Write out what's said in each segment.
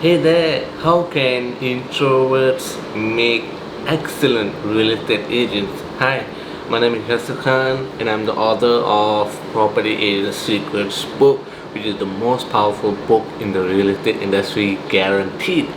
Hey there, how can introverts make excellent real estate agents? Hi, my name is Yasser Khan and I'm the author of Property Agent Secrets book, which is the most powerful book in the real estate industry, guaranteed.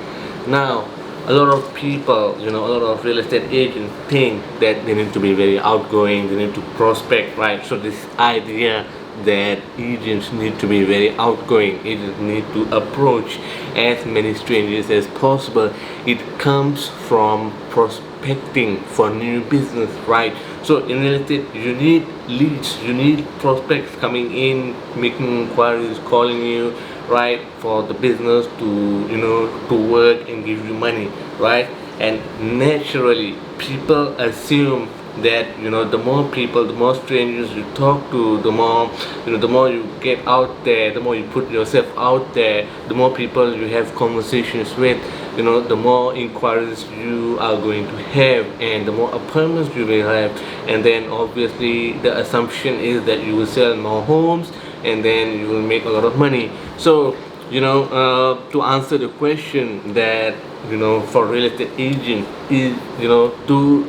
Now, a lot of people, a lot of real estate agents think that they need to be very outgoing, they need to prospect, right? So this idea that agents need to be very outgoing, agents need to approach as many strangers as possible. It comes from prospecting for new business, right? So in real estate, you need leads, you need prospects coming in, making inquiries, calling you, right, for the business to work and give you money, right? And naturally, people assume that the more people, the more strangers you talk to, the more you get out there, the more you put yourself out there, the more people you have conversations with, the more inquiries you are going to have, and the more appointments you will have. And then obviously the assumption is that you will sell more homes and then you will make a lot of money. So to answer the question that for real estate agent is, do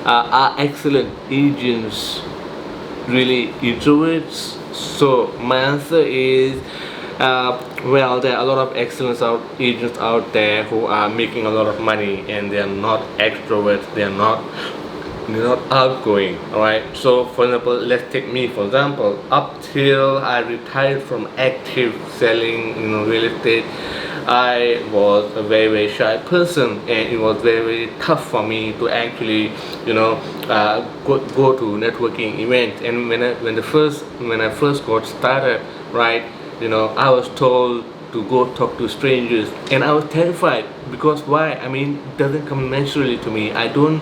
are excellent agents really introverts? So my answer is, well, there are a lot of agents out there who are making a lot of money and they are not extroverts, they're not outgoing. All right, so for example, let's take me for example. Up till I retired from active selling real estate, I was a very shy person, and it was very tough for me to actually go to networking events. And when I first got started, right, I was told to go talk to strangers, and I was terrified. Because why? I mean, it doesn't come naturally to me. I don't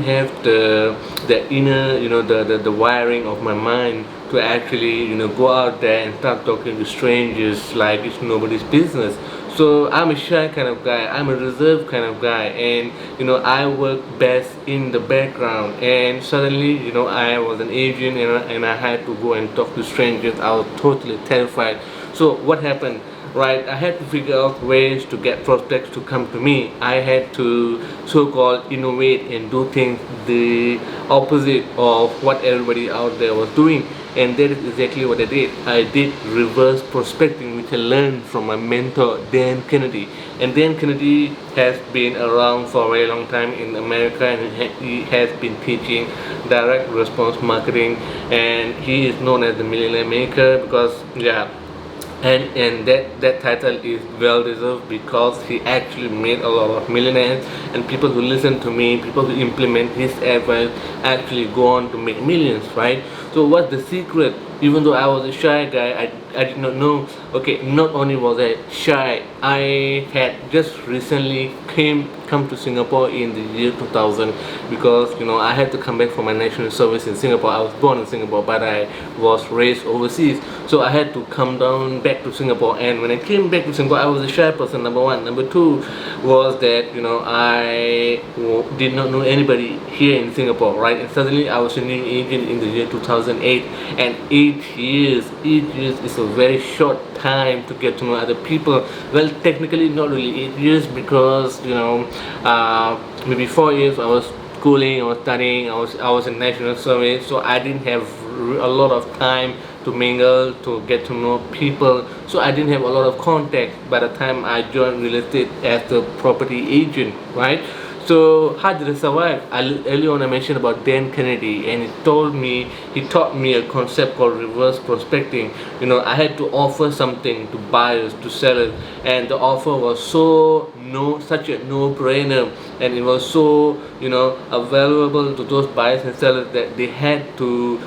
have the inner, the wiring of my mind to actually go out there and start talking to strangers like it's nobody's business. So I'm a shy kind of guy, I'm a reserved kind of guy, and I work best in the background. And suddenly I was an agent, and I had to go and talk to strangers. I was totally terrified. So what happened? Right, I had to figure out ways to get prospects to come to me. I had to so-called innovate and do things the opposite of what everybody out there was doing, and that is exactly what I did. I did reverse prospecting, which I learned from my mentor Dan Kennedy. And Dan Kennedy has been around for a very long time in America, and he has been teaching direct response marketing, and he is known as the millionaire maker because and that title is well deserved, because he actually made a lot of millionaires, and people who listen to me, people who implement his advice, actually go on to make millions, right? So what's the secret? Even though I was a shy guy, I did not know. Okay, not only was I shy, I had just recently come to Singapore in the year 2000, because I had to come back for my national service in Singapore. I was born in Singapore, but I was raised overseas, so I had to come down back to Singapore. And when I came back to Singapore, I was a shy person, number one. Number two was that I did not know anybody here in Singapore, right? And suddenly I was a new agent in the year 2008, and 8 years is a very short time to get to know other people. Well, technically not really 8 years, because maybe 4 years I was schooling, I was studying, I was in national service, so I didn't have a lot of time to mingle, to get to know people. So I didn't have a lot of contact by the time I joined real estate as a property agent, right? So how did I survive? Earlier on I mentioned about Dan Kennedy, and he taught me a concept called reverse prospecting. I had to offer something to buyers, to sellers, and the offer was such a no-brainer, and it was so valuable to those buyers and sellers that they had to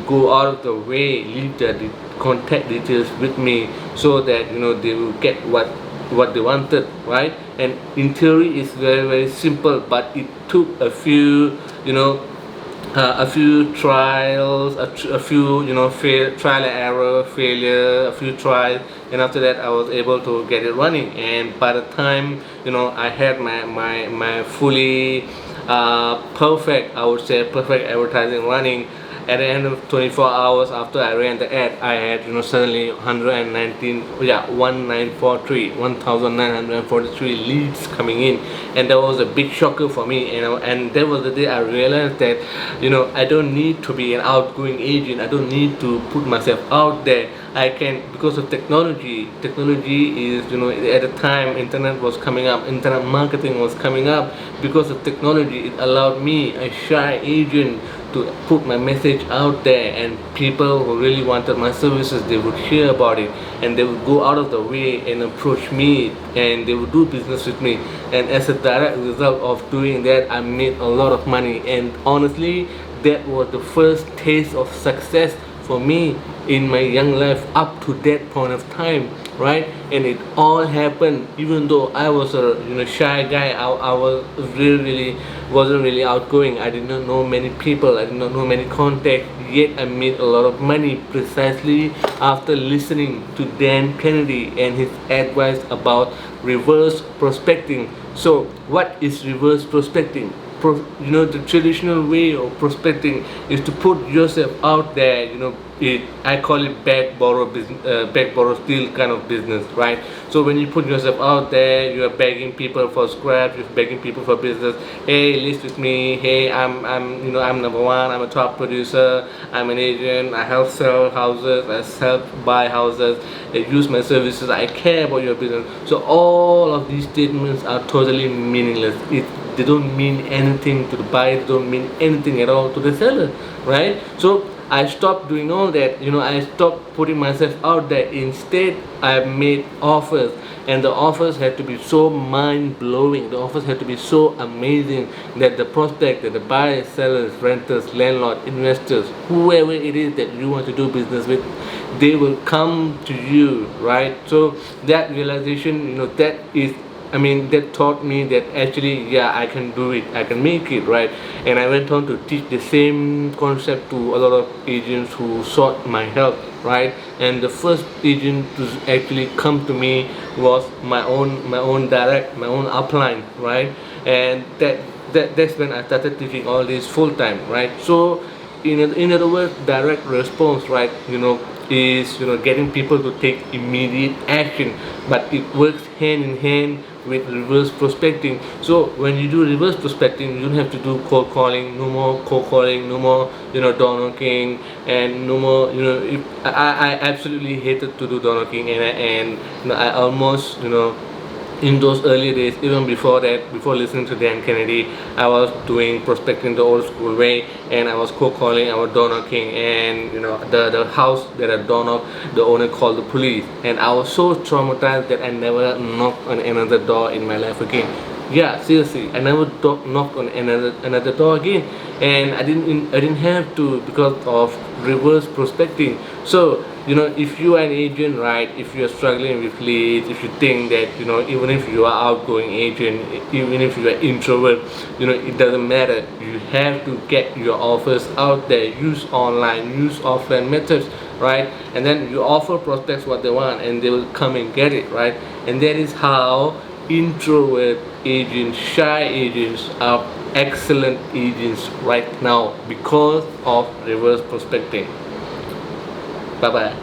go out of the way, leave their contact details with me, so that they will get what they wanted, right? And in theory it's very simple, but it took a few a few trials, a few trial and error, failure, a few tries, and after that I was able to get it running. And by the time I had my fully perfect, I would say, perfect advertising running, at the end of 24 hours after I ran the ad, I had suddenly 1943 leads coming in, and that was a big shocker for me. And that was the day I realized that I don't need to be an outgoing agent. I don't need to put myself out there. I can, because of technology. Technology is, at the time internet was coming up, internet marketing was coming up. Because of technology, it allowed me, a shy agent, to put my message out there, and people who really wanted my services, they would hear about it, and they would go out of the way and approach me, and they would do business with me. And as a direct result of doing that, I made a lot of money. And honestly, that was the first taste of success for me in my young life up to that point of time, right? And it all happened even though I was a shy guy. I was really wasn't really outgoing. I did not know many people, I did not know many contacts, yet I made a lot of money precisely after listening to Dan Kennedy and his advice about reverse prospecting. So what is reverse prospecting? The traditional way of prospecting is to put yourself out there. I call it back borrow business, back borrow steal kind of business, right? So when you put yourself out there, you are begging people for scraps, you're begging people for business. Hey, list with me. Hey, I'm number one. I'm a top producer. I'm an agent. I help sell houses. I help buy houses. I use my services. I care about your business. So all of these statements are totally meaningless. They don't mean anything to the buyer. They don't mean anything at all to the seller, right? So I stopped doing all that. I stopped putting myself out there. Instead, I made offers, and the offers had to be so mind-blowing. The offers had to be so amazing that the prospect, that the buyers, sellers, renters, landlord, investors, whoever it is that you want to do business with, they will come to you, right? So that realization, that taught me that actually, yeah, I can do it, I can make it, right? And I went on to teach the same concept to a lot of agents who sought my help, right? And the first agent to actually come to me was my own upline, right? And that's when I started teaching all this full time, right? So in other words, direct response, right, is getting people to take immediate action, but it works hand in hand with reverse prospecting. So when you do reverse prospecting, you don't have to do cold calling. No more cold calling, no more door knocking, and no more if, I absolutely hated to do door knocking, and I almost in those early days, even before that, before listening to Dan Kennedy, I was doing prospecting the old school way, and I was cold calling, I was door knocking, and the house that I door knocked, the owner called the police, and I was so traumatized that I never knocked on another door in my life again. Yeah, seriously, I never knocked on another door again, and I didn't have to, because of reverse prospecting. So if you are an agent, right, if you are struggling with leads, if you think that even if you are outgoing agent, even if you are introvert, it doesn't matter. You have to get your offers out there. Use online, use offline methods, right? And then you offer prospects what they want, and they will come and get it, right? And that is how introvert agents, shy agents are excellent agents right now because of reverse prospecting. Bye bye.